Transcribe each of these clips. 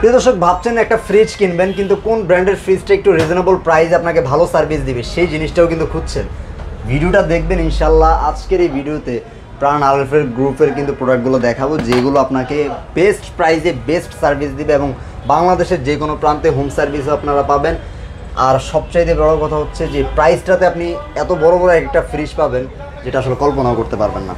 প্রিয় দর্শক, ভাবছেন একটা ফ্রিজ কিনবেন কিন্তু কোন ব্র্যান্ডের ফ্রিজটা একটু রিজনেবল প্রাইসে আপনাকে ভালো সার্ভিস দিবে, সেই জিনিসটাও কিন্তু খুঁজছেন। ভিডিওটা দেখবেন ইনশাল্লাহ। আজকের এই ভিডিওতে প্রাণ আলফ্রেড গ্রুপের কিন্তু প্রোডাক্টগুলো দেখাবো, যেগুলো আপনাকে বেস্ট প্রাইসে বেস্ট সার্ভিস দিবে এবং বাংলাদেশের যে কোনো প্রান্তে হোম সার্ভিসও আপনারা পাবেন। আর সবচাইতে বড় কথা হচ্ছে যে প্রাইসটাতে আপনি এত বড় বড় একটা ফ্রিজ পাবেন যেটা আসলে কল্পনাও করতে পারবেন না।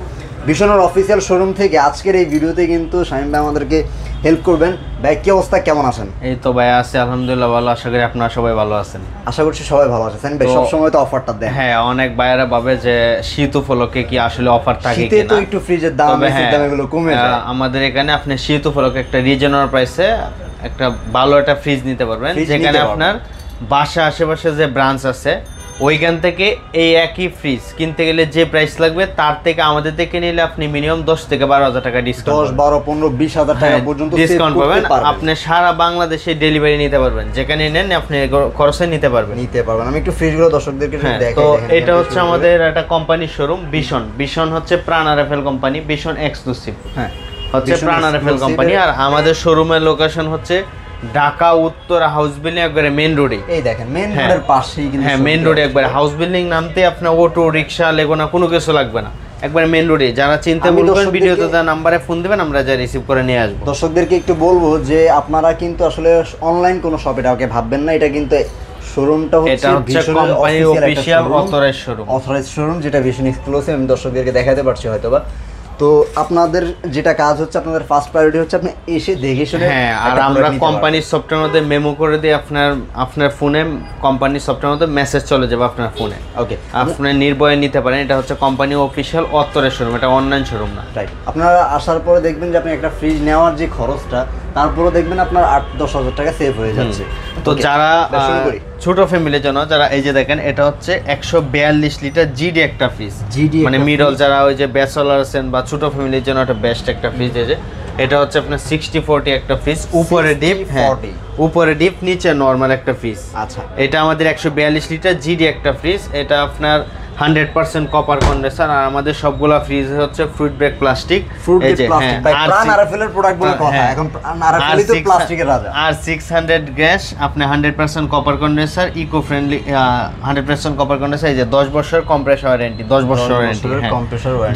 ভীষণের অফিসিয়াল শোরুম থেকে আজকের এই ভিডিওতে কিন্তু শামীম ভাই আমাদেরকে হেল্প করবেন। ভাই কি অবস্থা, কেমন আছেন? এই তো ভাই আছি আলহামদুলিল্লাহ ভালো, আশা করি আপনারা সবাই ভালো আছেন। আশা করছি সবাই ভালো আছেন। ভাই সবসময় তো অফারটা দেন। হ্যাঁ, অনেক ভাইয়েরা ভাবে যে শীত উপলক্ষে কি আসলে অফার থাকে কিনা। শীতে তো একটু ফ্রিজের দাম এগুলো কমে যায়। আমাদের এখানে আপনি শীত উপলক্ষে একটা রিজনেবল প্রাইসে একটা ভালো একটা ফ্রিজ নিতে পারবেন, যেখানে আপনার বাসা আশেপাশে যে ব্রাঞ্চ আছে ওইখান থেকে এই একই ফ্রিজ কিনতে গেলে যে প্রাইস লাগবে তার থেকে আমাদের থেকে নিলে আপনি মিনিমাম 10 থেকে 12,000 টাকা ডিসকাউন্ট, 10, 12, 15, 20,000 টাকা পর্যন্ত ডিসকাউন্ট পাবেন। আপনি সারা বাংলাদেশে ডেলিভারি নিতে পারবেন, যেখানে নেন আপনি খরচে নিতে পারবেন। আমি একটু ফ্রিজগুলো দর্শকদেরকে দেখাই। তো এটা হচ্ছে আমাদের একটা কোম্পানির শোরুম, বিশন হচ্ছে প্রাণ আরএফএল কোম্পানি, বিশন এক্সক্লুসিভ হচ্ছে প্রাণ আরএফএল কোম্পানি। আর আমাদের শোরুমের লোকেশন হচ্ছে ঢাকা উত্তর হাউস বিল্ডিং, একবারে মেন রোডে। এই দেখেন মেন রোডের পাশেই কিন্তু। হ্যাঁ, মেন রোডে একবারে হাউস বিল্ডিং নামতে আপনার অটো রিকশা লেগোনা কোনো কিছু লাগবে না, একবারে মেন রোডে। যারা চিন্তা করবেন ভিডিওতে তার নাম্বারে ফোন দিবেন, আমরা যা রিসিভ করে নিয়ে আসবো। দর্শকদেরকে একটু বলবো যে আপনারা কিন্তু আসলে অনলাইন কোনো শপ এটাকে ভাববেন না, এটা কিন্তু শোরুমটা হচ্ছে কোম্পানি অফিশিয়াল অথরাইজড শোরুম, যেটা ভীষণ এক্সক্লুসিভ। আমি দর্শকদেরকে দেখাতে পারছি হয়তোবা। তো আপনাদের যেটা কাজ হচ্ছে, আপনাদের ফার্স্ট প্রায়োরিটি হচ্ছে আপনি এসে দেখে শুনে। হ্যাঁ, আর আমরা কোম্পানির সফটওয়্যার মধ্যে মেমো করে দিই, আপনার ফোনে কোম্পানির সফটওয়্যার মধ্যে মেসেজ চলে যাবে আপনার ফোনে। ওকে, আপনি নির্ভয়ে নিতে পারেন। এটা হচ্ছে কোম্পানি অফিশিয়াল অথরাইজড শোরুম, এটা অনলাইন শোরুম না। রাইট। আপনারা আসার পরে দেখবেন যে আপনি একটা ফ্রিজ নেওয়ার যে খরচটা, তারপরে দেখবেন আপনার 8-10 হাজার টাকা সেভ হয়ে যাচ্ছে। তো যারা ছোট ফ্যামিলির জন্য, যারা এই যে দেখেন এটা হচ্ছে 142 লিটার জিডি একটা ফ্রিজ, মানে মিডল যারা ওই যে ব্যাচেলর আছেন বা ছোট ফ্যামিলির জন্য একটা বেস্ট একটা ফ্রিজ। এই যে এটা হচ্ছে আপনার 60/40 একটা ফ্রিজ, উপরে ডিপ, উপরে ডিপ, নিচে নরমাল একটা ফ্রিজ। আচ্ছা, এটা আমাদের 142 লিটার জিডি একটা ফ্রিজ। এটা আপনার 100% কপার কন্ডেন্সার। আর আমাদের সবগুলা ফ্রিজ হচ্ছে ফ্রুট ব্রেক প্লাস্টিক। এই যে প্রাণ আরএফএল এর প্রোডাক্টগুলো কথা, এখন আরএফএল তো প্লাস্টিকের রাজা। আর 600 গ্যাস আপনি 100% copper condenser, eco friendly 100% copper condenser. এই যে 10 বছর কম্প্রেসর ওয়ারেন্টি, 10 বছর ওয়ারেন্টি,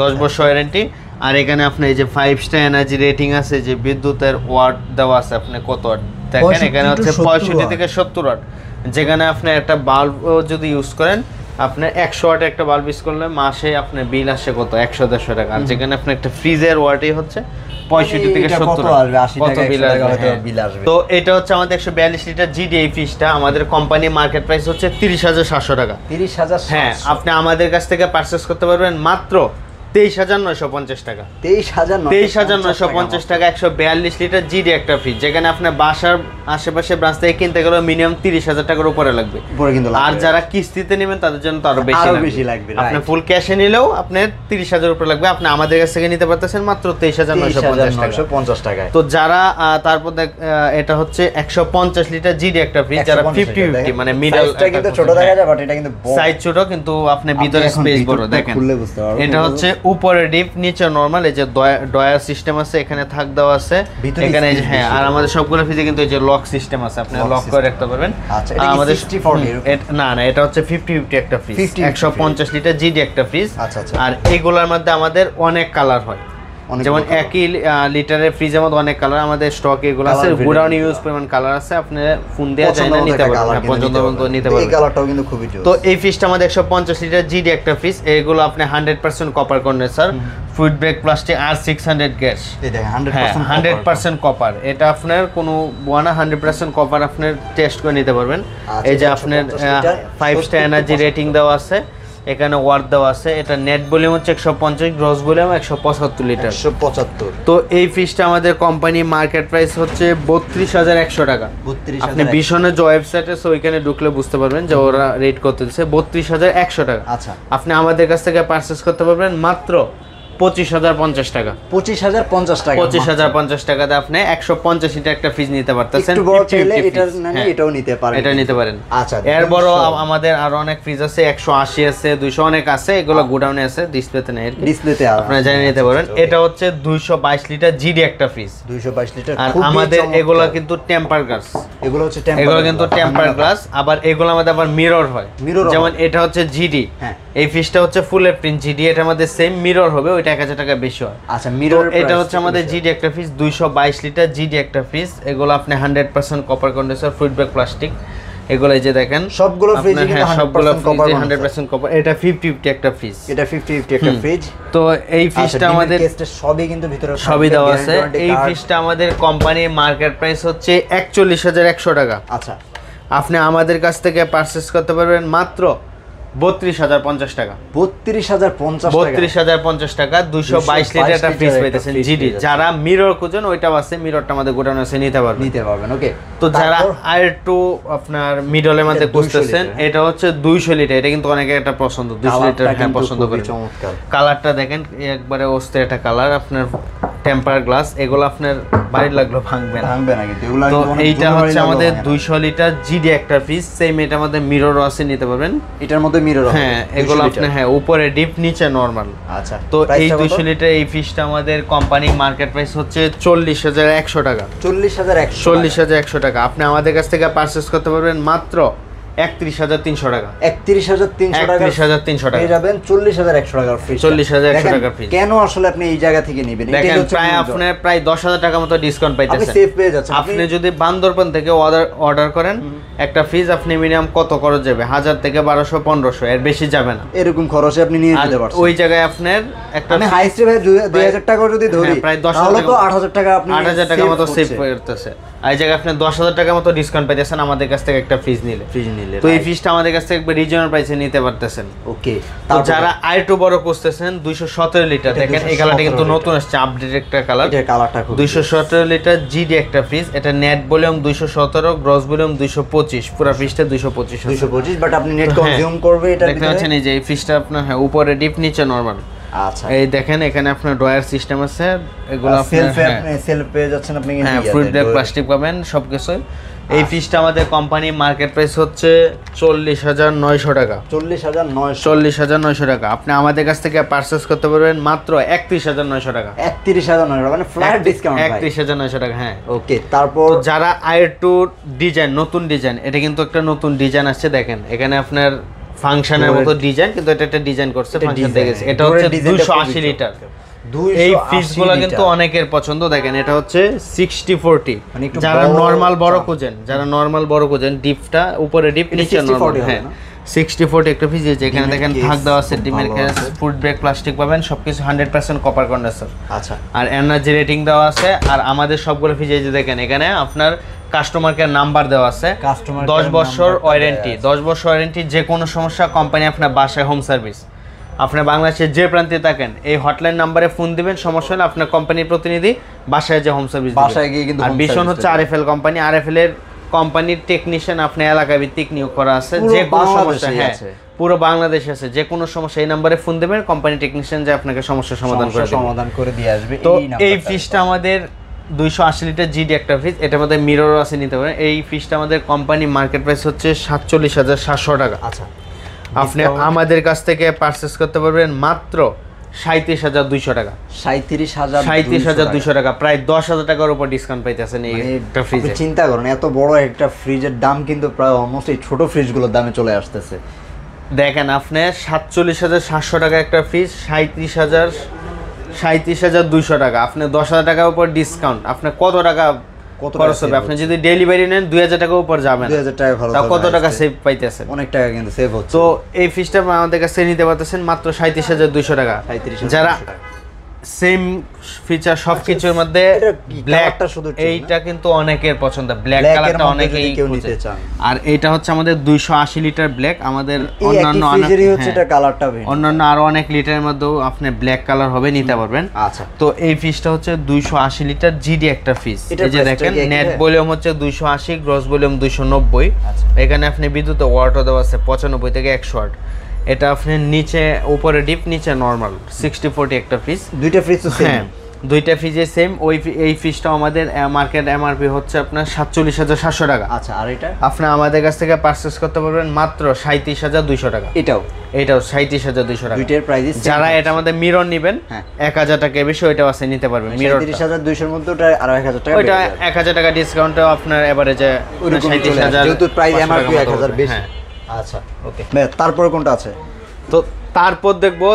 10 বছর ওয়ারেন্টি। আর এখানে আপনি এই যে 5 স্টার এনার্জি রেটিং আছে, যে বিদ্যুতের ওয়াট দেওয়া আছে আপনি কত ওয়াট দেখেন, এখানে হচ্ছে 65 থেকে 70 ওয়াট। যেখানে আপনি একটা বাল্ব যদি ইউজ করেন, আপনার 100 ওয়াট একটা বাল্ব ইউজ করলে মাসে আপনার বিল আসে কত 100-150 টাকা। আর যেখানে আপনি একটা ফ্রিজের ওয়াটই হচ্ছে 65 থেকে 70 কত বিল আসবে। তো এটা হচ্ছে আমাদের 142 লিটার জিডি এই ফ্রিজটা। আমাদের কোম্পানি মার্কেট প্রাইস হচ্ছে 30,700 টাকা। 30,000? হ্যাঁ, আপনি আমাদের কাছ থেকে পারচেজ করতে পারবেন মাত্র 23,950 টাকা। 23,950 টাকা 142 লিটার জিডি একটা ফ্রিজ, যেখানে আপনার বাসার আশেপাশে ব্রাঞ্চ থেকে কিনতে গেলে মিনিমাম 30,000 টাকার উপরে লাগবে। আর যারা কিস্তিতে নেবেন তাদের জন্য তো আরো বেশি লাগবে। আপনি ফুল ক্যাশে নিলেও আপনার 30,000 উপরে লাগবে। আপনি আমাদের কাছ থেকে নিতে পারতেছেন মাত্র 23,950 টাকায়। তো যারা তারপর এটা হচ্ছে 150 লিটার জিডি একটা ফ্রিজ, যারা 50-50 মানে মিডল, কিন্তু ছোট দেখা যায় বাট এটা কিন্তু সাইজ ছোট, কিন্তু আপনি ভিতরে স্পেস বড়। দেখেন এটা হচ্ছে উপরে ডিপ, নিচে নরমাল। এই যে ডয়ার সিস্টেম আছে, এখানে থাক দেওয়া আছে এখানে। হ্যাঁ, আর আমাদের সবগুলো ফ্রিজে কিন্তু এই যে লক সিস্টেম আছে, আপনি লক করে রাখতে পারবেন। আচ্ছা, এটা আমাদের 60/40 না, এটা হচ্ছে 50-50 একটা ফ্রিজ, 150 লিটার জিডি একটা ফ্রিজ। আচ্ছা, আর এগুলোর মধ্যে আমাদের অনেক কালার হয়, যেমন 1 লিটারের ফ্রিজের মধ্যে অনেক কালার আমাদের স্টক এগুলো আছে। গোডাউন ইউজ পরিমাণ কালার আছে, আপনি ফোন দিয়ে চাইলে নিতে পারবেন, পছন্দ মতো নিতে পারবেন। এই কালারটাও কিন্তু খুবই জোস। তো এই ফ্রিজটা আমাদের 150 লিটার জিডি একটা ফ্রিজ। এগুলো আপনি 100% কপার কন্ডেন্সার, ফুড ব্রেক প্লাস্টিক, আর 600 গ্যাস। এই দেখেন 100% কপার। এটা আপনার কোনো বোনা 100% কপার আপনার টেস্ট করে নিতে পারবেন। এই যে আপনার 5 স্টার এনার্জি রেটিং দেওয়া আছে, এখানে ওয়াট দেওয়া আছে। এটা নেট ভলিউম হচ্ছে 150, গ্রস ভলিউম 175 লিটার। 175। তো এই ফ্রিজটা আমাদের কোম্পানি মার্কেট প্রাইস হচ্ছে 32,100 টাকা। আপনি ভীষণের যে ওয়েবসাইট আছে ওইখানে ঢুকলে বুঝতে পারবেন যে ওরা রেট করতে দিচ্ছে 32,100 টাকা। আচ্ছা, আপনি আমাদের কাছ থেকে পারচেজ করতে পারবেন মাত্র 25,050 টাকা। 25,050 টাকা। 25,050 টাকাতে আপনি 150 লিটার একটা ফ্রিজ নিতে পারতেছেন। একটু বড় চাইলে এটা না এটাও নিতে পারেন। এটা নিতে পারেন। আচ্ছা, এর বড় আমাদের আরো অনেক ফ্রিজ আছে, 180 আছে, 200 অনেক আছে, এগুলো গোডাউনে আছে, ডিসপ্লেতে নেই। ডিসপ্লেতে আপনারা জানিয়ে নিতে পারেন। এটা হচ্ছে 222 লিটার জিডি একটা ফ্রিজ। 222 লিটার। আর আমাদের এগুলো কিন্তু টেম্পার গ্লাস। এগুলো হচ্ছে টেম্পার, এগুলো কিন্তু টেম্পার গ্লাস। আবার এগুলো আমাদের আবার মিরর হয়। যেমন এটা হচ্ছে জিডি, এই ফ্রিজটা হচ্ছে ফুল প্রিন্ট জিডি, এটার মধ্যে সেম মিরর হবে, ওইটা 1000 টাকা বেশি হয়। আচ্ছা, মিরর। এটা হচ্ছে আমাদের জিডি একটা ফ্রিজ, 222 লিটার জিডি একটা ফ্রিজ। এগুলো আপনি 100% copper condenser, food bag plastic. এগুলো এই যে দেখেন সবগুলো ফ্রিজে কিন্তু 100% কপার। এটা 50-50 একটা ফ্রিজ। এটা 50-50 একটা ফ্রিজ। তো এই ফ্রিজটা আমাদের সবই কিন্তু ভিতরে সবই দেওয়া আছে। এই ফ্রিজটা আমাদের কোম্পানি মার্কেট প্রাইস হচ্ছে 41,100 টাকা। আচ্ছা, আপনি আমাদের কাছ থেকে পারচেজ করতে পারবেন মাত্র 32,050 টাকা। 32,050 টাকা 222 লিটার একটা ফ্রিজ পাইতেছেন জিডি। যারা মিরর খুঁজেন ওইটাও আছে, মিররটা আমাদের গোডাউনে আছে, নিতে পারবেন। ওকে। তো যারা আর2 আপনার মিডলের মধ্যে খুঁজতেছেন, এটা হচ্ছে 200 লিটার। এটা কিন্তু অনেকের একটা পছন্দ, 200 লিটার হ্যাঁ পছন্দ করে। চমৎকার কালারটা দেখেন, একবারে অস্থির একটা কালার। আপনার টেম্পার গ্লাস, এগুলো আপনার বাড়ির লাগলো ভাঙবে না কিন্তু এগুলো। তো এইটা হচ্ছে আমাদের 200 লিটার জিডি একটা ফ্রিজ। সেম এটা আমাদের মিররও আছে, নিতে পারবেন। এটার মধ্যে মিরর হবে। হ্যাঁ, এগুলো আপনি হ্যাঁ উপরে ডিপ নিচে নরমাল। আচ্ছা, তো এই 200 লিটার এই ফ্রিজটা আমাদের কোম্পানি মার্কেট প্রাইস হচ্ছে 40,100 টাকা। 40,100 টাকা। আপনি আমাদের কাছ থেকে পারচেজ করতে পারবেন মাত্র 31,300 টাকা। 31,300 টাকা পেয়ে যাবেন 40,100 টাকার ফ্রিজ। 40,100 টাকার ফ্রিজ। কেন আসলে আপনি এই জায়গা থেকে নেবেন? দেখেন প্রায় আপনি প্রায় 10,000 টাকা মতো ডিসকাউন্ট পাইতেছেন। আপনি সেভ পেয়ে যাচ্ছেন। আপনি যদি বান্দরবান থেকে অর্ডার করেন একটা ফ্রিজ, আপনি মিনিমাম কত খরচ যাবে? 1000 থেকে 1200 1500, এর বেশি যাবে না। এরকম খরচে আপনি নিয়ে যেতে পারছেন। ওই জায়গায় আপনার একটা আমি হাইস্ট ভাই 2000 টাকা যদি ধরি, প্রায় তাহলে তো 8000 টাকা আপনি 8000 টাকা মতো সেভ করতেছে। এই জায়গায় আপনি 10,000 টাকা মতো ডিসকাউন্ট পাইতেছেন আমাদের কাছ থেকে একটা ফ্রিজ নিলে। তো এই ফ্রিজটা আমাদের কাছ থেকে রিজনাল প্রাইসে নিতে পারতেছেন। ওকে। তো যারা আর2 বড় খুঁজতেছেন, 217 লিটার, দেখেন এই কালারটা কিন্তু নতুন আসছে, আপডেট একটা কালার। এটা কালারটা খুব 217 লিটার জিডি একটা ফ্রিজ। এটা নেট ভলিউম 217, গ্রস ভলিউম 225, পুরো ফ্রিজটা 225, বাট আপনি নেট কনজিউম করবে এটা দেখতে পাচ্ছেন। এই যে এই ফ্রিজটা আপনার হ্যাঁ উপরে ডিপ, নিচে নরমাল। আচ্ছা, এই দেখেন এখানে আপনার ড্রয়ার সিস্টেম আছে, এগুলো সেলফ পেয়ে যাচ্ছেন আপনি। হ্যাঁ, ফ্রুট ব্যাগ প্লাস্টিক পাবেন সবকিছু। এই ফ্রিজটা আমাদের কোম্পানি মার্কেট প্রাইস হচ্ছে 40,900 টাকা। 40,900 টাকা। আপনি আমাদের কাছ থেকে পারচেজ করতে পারবেন মাত্র 31,900 টাকা। 31,900 মানে ফ্ল্যাট ডিসকাউন্ট। 31,900 টাকা। হ্যাঁ, ওকে। তারপর যারা আর2 ডিজাইন, নতুন ডিজাইন, এটা কিন্তু একটা নতুন ডিজাইন আসছে, দেখেন এখানে আপনার ফাংশনের মতো ডিজাইন, কিন্তু এটা একটা ডিজাইন করছে, ফাংশন দেখেছে। এটা হচ্ছে 280 লিটার। এই ফ্রিজগুলো কিন্তু অনেকের পছন্দ। দেখেন এটা হচ্ছে 60-40, যারা নরমাল বড় খুঁজেন, ডিপটা উপরে ডিপ, নিচে নরমাল। হ্যাঁ, 60-40 একটা ফ্রিজ। যেখানে দেখেন ভাগ দেওয়া আছে, ডিমের কেস, ফুড ব্যাগ প্লাস্টিক পাবেন, সবকিছু 100% কপার কন্ডেন্সার। আচ্ছা, আর এনার্জি রেটিং দেওয়া আছে। আর আমাদের সবগুলো ফ্রিজ এই যে দেখেন এখানে আপনার কাস্টমার কেয়ার নাম্বার দেওয়া আছে। 10 বছর ওয়ারেন্টি, 10 বছর ওয়ারেন্টি। যে কোনো সমস্যা কোম্পানি আপনার বাসায় হোম সার্ভিস। আপনি বাংলাদেশের যে প্রান্তে থাকেন এই হটলাইন নাম্বারে ফোন দিবেন, সমস্যা হলে আপনার কোম্পানির প্রতিনিধি বাসায় যে হোম সার্ভিস বাসায় গিয়ে কিন্তু। আর ভীষণ হচ্ছে আরএফএল কোম্পানি। আরএফএল এর কোম্পানির টেকনিশিয়ান আপনি এলাকা ভিত্তিক নিয়োগ করা আছে। যে কোনো সমস্যা, হ্যাঁ পুরো বাংলাদেশে আছে, যে কোনো সমস্যা এই নাম্বারে ফোন দেবেন, কোম্পানি টেকনিশিয়ান যে আপনাকে সমস্যার সমাধান করে দিয়ে আসবে। তো এই ফ্রিজটা আমাদের 280 লিটার জিডি একটা ফ্রিজ। এটার মধ্যে মিরর আছে, নিতে পারেন। এই ফ্রিজটা আমাদের কোম্পানি মার্কেট প্রাইস হচ্ছে 47,700 টাকা। আচ্ছা, আপনি আমাদের কাছ থেকে পারচেজ করতে পারবেন মাত্র 37,200 টাকা। 37,200 টাকা, প্রায় 10,000 টাকার উপর ডিসকাউন্ট পাইতেছেন এই একটা ফ্রিজে। চিন্তা করেন এত বড় একটা ফ্রিজের দাম কিন্তু প্রায় অলমোস্ট এই ছোট ফ্রিজগুলোর দামে চলে আসতেছে। দেখেন আপনি 47,700 টাকা একটা ফ্রিজ, 37,200 টাকা। আপনি 10,000 টাকার উপর ডিসকাউন্ট, আপনি কত টাকা খরচ হবে? আপনি যদি ডেলিভারি নেন 2,000 টাকার উপর যাবেন, 2,000 টাকা খরচ, কত টাকা সেভ পাইতেছেন? অনেক টাকা কিন্তু সেভ হচ্ছে। তো এই ফ্রিজটা আমাদের কাছে নিতে পারতেছেন মাত্র 37,200 টাকা। যারা সেম ফিচার সবকিছুর মধ্যে ব্ল্যাকটা শুধু, এইটা কিন্তু অনেকের পছন্দ, ব্ল্যাক কালারটা অনেকেই নিতে চান। আর এটা হচ্ছে আমাদের 280 লিটার ব্ল্যাক। আমাদের অন্যান্য অন্যান্য আরো অনেক লিটারের মধ্যেও আপনি ব্ল্যাক কালার হবে, নিতে পারবেন। আচ্ছা, তো এই ফ্রিজটা হচ্ছে 280 লিটার জিডি একটা ফ্রিজ। এই যে দেখেন নেট ভলিউম হচ্ছে 280, গ্রস ভলিউম 290। এখানে আপনি বিদ্যুৎ ওয়াটও দেওয়া আছে 95 থেকে 100 ওয়াট। এটা আপনার নিচে উপরে ডিপ নিচে নরমাল 60/40 একটা ফ্রিজ। দুইটা ফ্রিজ তো সেম? দুইটা ফ্রিজে সেম। এই ফ্রিজটা আমাদের মার্কেট এমআরপি হচ্ছে আপনার 47,700 টাকা। আচ্ছা, আর এটা আপনি আমাদের কাছ থেকে পারচেজ করতে পারবেন মাত্র 37,200 টাকা। এটাও 37,200 টাকা। দুইটার প্রাইস যারা এটা আমাদের মিরর নেবেন 1000 টাকা বেশি ওইটাও আছে নিতে পারবেন। মিরর 37,200 এর মধ্যে ওটা আর 1000 টাকা, ওইটা 1000 টাকা ডিসকাউন্টে আপনার এভারেজে 37,000, যেহেতু প্রাইস এমআরপি 1000 বেশি। আচ্ছা ওকে, তারপরে কোনটা আছে? তো তারপর দেখবো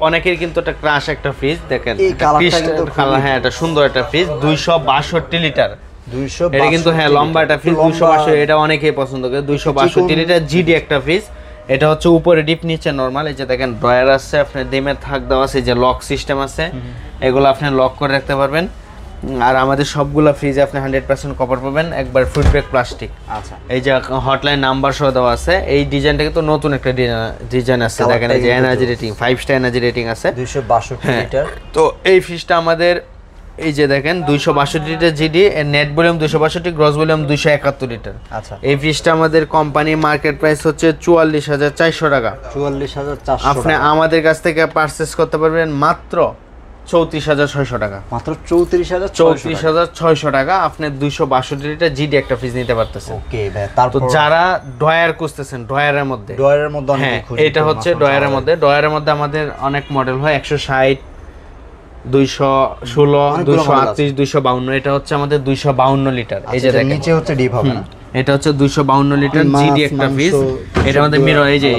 অনেকের কিন্তু একটা ক্রাশ একটা ফ্রিজ দেখেন, এই কালারটা কিন্তু কালার, হ্যাঁ এটা সুন্দর একটা ফ্রিজ 262 লিটার। 262 এটা কিন্তু হ্যাঁ লম্বা একটা ফ্রিজ 262, এটা অনেকেই পছন্দ করে। 262 লিটার জিডি একটা ফ্রিজ। এটা হচ্ছে উপরে ডিপ নিচে নরমাল। এই যে দেখেন ড্রয়ার আছে, আপনার ডিমের থাক দেওয়া আছে, যে লক সিস্টেম আছে, এগুলো আপনি লক করে রাখতে পারবেন। আর আমাদের সবগুলো ফ্রিজে আপনি 100% কপার পাবেন, একবার ফুড প্যাক প্লাস্টিক। আচ্ছা, এই যে হটলাইন নাম্বার সহ দেওয়া আছে। এই ডিজাইনটা কিন্তু নতুন একটা ডিজাইন আছে, দেখেন এই যে energy rating 5 star energy rating আছে 262 লিটার। তো এই ফ্রিজটা আমাদের এই যে দেখেন 262 লিটার জিডি, এর net volume 262, gross volume 271 litre. আচ্ছা, এই ফ্রিজটা আমাদের কোম্পানি মার্কেট প্রাইস হচ্ছে 44,400 টাকা। 44,400 আপনি আমাদের কাছ থেকে পারচেজ করতে পারবেন মাত্র 34,600 টাকা। মাত্র 34,600 টাকা আপনি 262 লিটার জিডি একটা ফ্রিজ নিতে পারতেছেন। ওকে ভাই, তারপর যারা ড্রয়ার খুঁজতেছেন, ড্রয়ারের মধ্যে অনেক খুঁজে, এটা হচ্ছে ড্রয়ারের মধ্যে আমাদের অনেক মডেল হয়, 160, 216, 238, 252। এটা হচ্ছে আমাদের 252 লিটার। এই যে দেখেন নিচে হচ্ছে ডিপ হবে না, এটা হচ্ছে 252 লিটার জিডি একটা ফ্রিজ। এটা আমাদের মিরর, এই যে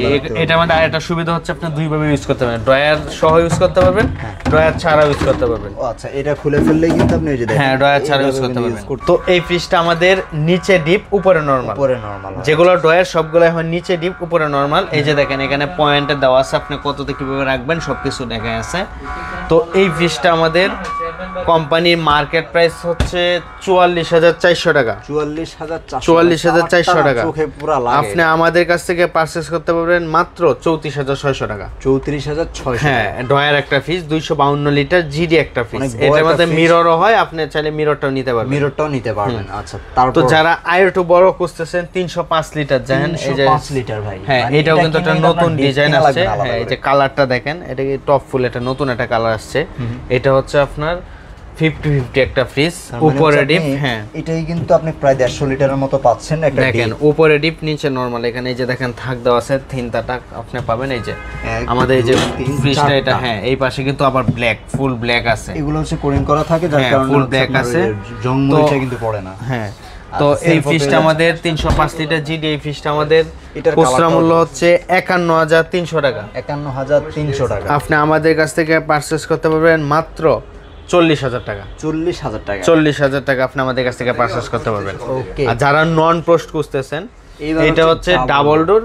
এটা আমাদের আরেকটা সুবিধা হচ্ছে আপনি দুই ভাবে ইউজ করতে পারবেন, ড্রয়ার সহ ইউজ করতে পারবেন, ড্রয়ার ছাড়া ইউজ করতে পারবেন। ও আচ্ছা, এটা খুলে ফেললেই কিন্তু আপনি এই যে দেখেন, হ্যাঁ ড্রয়ার ছাড়া ইউজ করতে পারবেন। তো এই ফ্রিজটা আমাদের নিচে ডিপ উপরে নরমাল। যেগুলো ড্রয়ার সবগুলো এখন নিচে ডিপ উপরে নরমাল। এই যে দেখেন এখানে পয়েন্টে দেওয়া আছে, আপনি কততে কিভাবে রাখবেন সবকিছু দেখা আছে। তো এই ফ্রিজটা আমাদের কোম্পানির মার্কেট প্রাইস হচ্ছে 44,400 টাকা। 44,400 টাকা। আপনি আমাদের কাছ থেকে পারচেজ করতে পারবেন মাত্র 34,600 টাকা। 34,600, হ্যাঁ ড্রয়ার একটা ফ্রিজ 252 লিটার জিডি একটা ফ্রিজ। এটার মধ্যে মিররও হয়, আপনি চাইলে মিররটাও নিতে পারবেন। আচ্ছা, তারপর তো যারা আরেকটু বড় খুঁজতেছেন 305 লিটার দেখেন, এই যে 5 লিটার ভাই, হ্যাঁ এটাও কিন্তু একটা নতুন ডিজাইন আসছে। হ্যাঁ এই যে কালারটা দেখেন, এটা কি টপ ফুল, এটা নতুন একটা কালার আসছে। এটা হচ্ছে আপনার 50-50 একটা ফ্রিজ, উপরে ডিপ। হ্যাঁ এটাই কিন্তু আপনি প্রায় 150 লিটারের মতো পাচ্ছেন একটা। দেখেন উপরে ডিপ নিচে নরমাল। এখানে এই যে দেখেন থাক দেওয়া আছে, তিনটা আপনি পাবেন। এই যে আমাদের এই যে ফ্রিজটা, এটা হ্যাঁ এই পাশে কিন্তু আবার ব্ল্যাক, ফুল ব্ল্যাক আছে। এগুলো হচ্ছে কোরিং করা থাকে, যার কারণে ফুল ব্ল্যাক আছে, জং মরিচা কিন্তু পড়ে না। হ্যাঁ তো এই ফ্রিজটা আমাদের 305 লিটার জিডি। এই ফ্রিজটা আমাদের খুচরা মূল্য হচ্ছে 51,300 টাকা। 51,300 টাকা। আপনি আমাদের কাছ থেকে পারচেজ করতে পারবেন মাত্র 40,000 টাকা। 40,000 টাকা আপনি আমাদের কাছ থেকে পারচেজ করতে পারবেন। আর যারা নন পোস্ট খুঁজতেছেন, এটা হচ্ছে ডাবল ডোর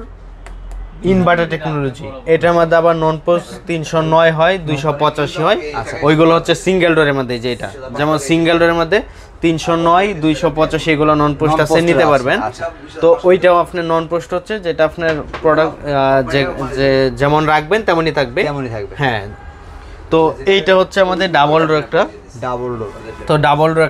ইনভার্টার টেকনোলজি। এটার মধ্যে আবার নন পোস্ট 309 হয়, 285 হয়। ওইগুলো হচ্ছে সিঙ্গেল ডোরের মধ্যে, যেটা যেমন সিঙ্গেল ডোরের মধ্যে 309, 285 এগুলো নন পোস্ট আছে, নিতে পারবেন। তো ওইটাও আপনার নন পোস্ট হচ্ছে, যেটা আপনার প্রোডাক্ট যেমন রাখবেন তেমনই থাকবে। হ্যাঁ তো এইটা হচ্ছে আমাদের ডাবল ডোর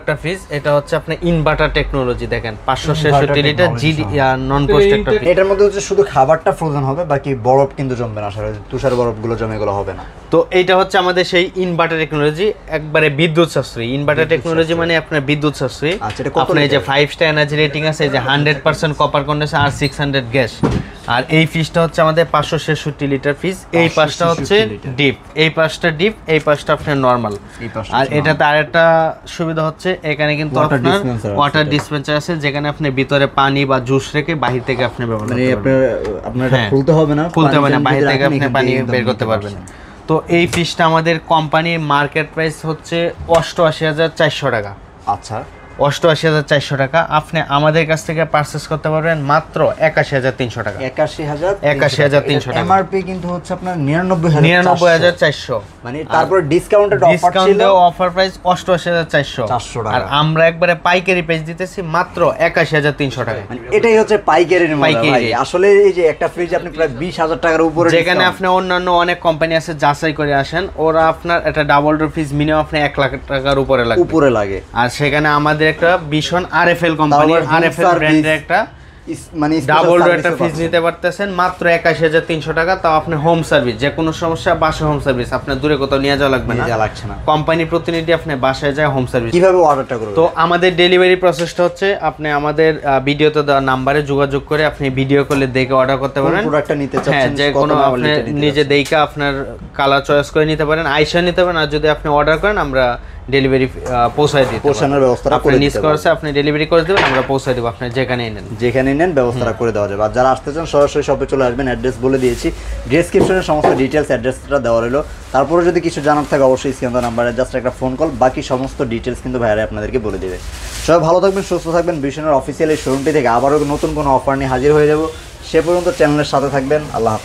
একটা ফ্রিজ। এটা হচ্ছে আপনার ইনভার্টার টেকনোলজি। দেখেন 566 লিটার জিডি নন পোস্ট একটা ফ্রিজ। এটার মধ্যে হচ্ছে শুধু খাবারটা ফ্রোজেন হবে, বাকি বরফ কিন্তু জমবে না, আসলে তুষার বরফগুলো জমে, এগুলো হবে না। তো এইটা হচ্ছে আমাদের সেই ইনভার্টার টেকনোলজি, একবারে বিদ্যুৎ সাশ্রয়ী। ইনভার্টার টেকনোলজি মানে আপনার বিদ্যুৎ সাশ্রয়ী। আপনার এই যে 5 স্টার এনার্জি রেটিং আছে, এই যে 100% কপার কন্ডেন্সার আর 600 গ্যাস। আর এই ফ্রিজটা হচ্ছে আমাদের 566 লিটার ফ্রিজ। এই পাশটা হচ্ছে ডিপ, এই পাশটা ডিপ, এই পাশটা আপনার নরমাল। আর এটাতে আরেকটা সুবিধা হচ্ছে, এখানে কিন্তু আপনার ওয়াটার ডিসপেন্সার আছে, যেখানে আপনি ভিতরে পানি বা জুস রেখে বাহির থেকে আপনি ব্যবহার করতে পারবেন। আপনার খুলতে হবে না, বাহির থেকে আপনি পানি বের করতে পারবেন। তো এই ফ্রিজটা আমাদের কোম্পানির মার্কেট প্রাইস হচ্ছে 88,400 টাকা। আচ্ছা, 88,400 টাকা। আপনি আমাদের কাছ থেকে পারচেজ করতে পারবেন মাত্র 81,300 টাকা। 81,300 টাকা। এমআরপি কিন্তু হচ্ছে আপনার 99,400। মানে তারপর ডিসকাউন্টেড অফার প্রাইস 88,400 টাকা। আর আমরা একবারে পাইকারি প্রাইস দিতেছি মাত্র 81,300 টাকা। মানে এটাই হচ্ছে পাইকারির মজা ভাই। আসলে এই যে একটা ফ্রিজ আপনি প্রায় 20,000 টাকার উপরে, যেখানে আপনি অন্যান্য অনেক কোম্পানি আছে যাচাই করে আসেন, ওরা আপনার একটা ডাবল ডোর ফ্রিজ মিনিমাম আপনি 1 লাখ টাকার উপরে লাগে। আর সেখানে আমাদের একটা ভীষণ আরএফএল কোম্পানি, আরএফএল ব্র্যান্ডের একটা মানে ডাবল ডোর একটা ফ্রিজ নিতে পারতেছেন মাত্র ৮১,৩০০ টাকা, তাও আপনি হোম সার্ভিস, যে কোনো সমস্যা বাসায় হোম সার্ভিস, আপনার দূরে কোথাও নিয়ে যাওয়া লাগবে না, লাগছে না। কোম্পানি প্রতিনিধি আপনি বাসায় যায় হোম সার্ভিস। কিভাবে অর্ডারটা করবেন? তো আমাদের ডেলিভারি প্রসেসটা হচ্ছে আপনি আমাদের ভিডিওতে দেওয়া নাম্বারে যোগাযোগ করে আপনি ভিডিও কলে দেখে অর্ডার করতে পারেন। প্রোডাক্টটা নিতে চাচ্ছেন, হ্যাঁ, যে কোনো আপনি নিজে দেখে আপনার কালার চয়েস করে নিতে পারেন, আইসা নিতে পারেন। আর যদি আপনি অর্ডার করেন আমরা ডেলিভারি পৌঁছায় দিই, পৌঁছানোর ব্যবস্থাটা করে নিজ খরচে আপনি ডেলিভারি করে দেবেন, আমরা পৌঁছায় দেব আপনি যেখানেই নেন ব্যবস্থাটা করে দেওয়া যাবে। আর যারা আসতে চান সরাসরি শপে চলে আসবেন, অ্যাড্রেস বলে দিয়েছি, ডেসক্রিপশনে সমস্ত ডিটেলস অ্যাড্রেসটা দেওয়া রইলো। তারপরে যদি কিছু জানার থাকে অবশ্যই স্ক্রিনে নাম্বারে জাস্ট একটা ফোন কল, বাকি সমস্ত ডিটেলস কিন্তু ভাইয়ারা আপনাদেরকে বলে দেবে। সবাই ভালো থাকবেন, সুস্থ থাকবেন। বিশনের অফিসিয়াল এই শোরুমটি থেকে আবারও নতুন কোনো অফার নিয়ে হাজির হয়ে যাব। সে পর্যন্ত চ্যানেলের সাথে থাকবেন। আল্লাহ হাফেজ।